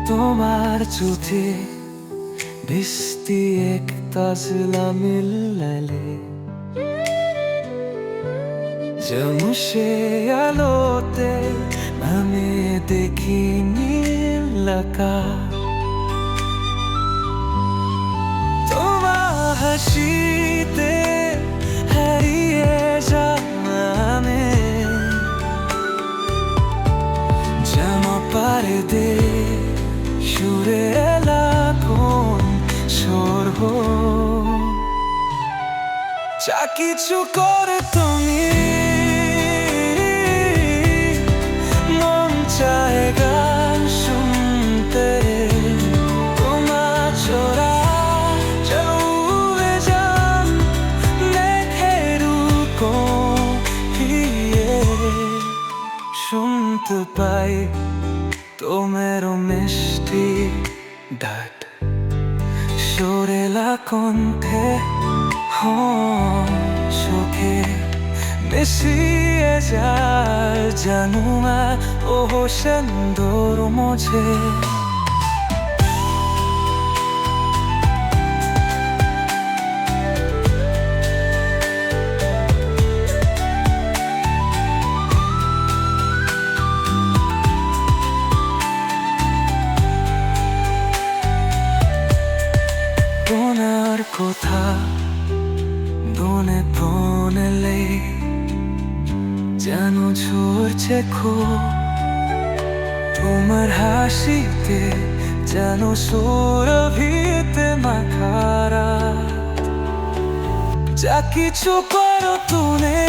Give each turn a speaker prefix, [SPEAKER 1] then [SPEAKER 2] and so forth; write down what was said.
[SPEAKER 1] তোমার চোখে বৃষ্টি এক তাজলা মিলালে জমশে আলোতে আমি দেখি নীলকা তোমার হাসিতে হারিয়ে যাবে জামা পারে দে সুরে লাখন সরব যা কিছু করে তুমি মন চায় গান শুনতে তোমার ছোড়া চলে যান মেঘের কোকিলে শুনতে পাই তোমার মিষ্টি ডাক সুরেলা কণ্ঠে চোখে মিশিয়ে যায় জানুমা ও সুন্দর মজে তোমার কথা বনে বনলে যেন ঝরছে খুব তোমার হাসিতে যেন সুরভিতে মাখারা যা কিছু করো তুমি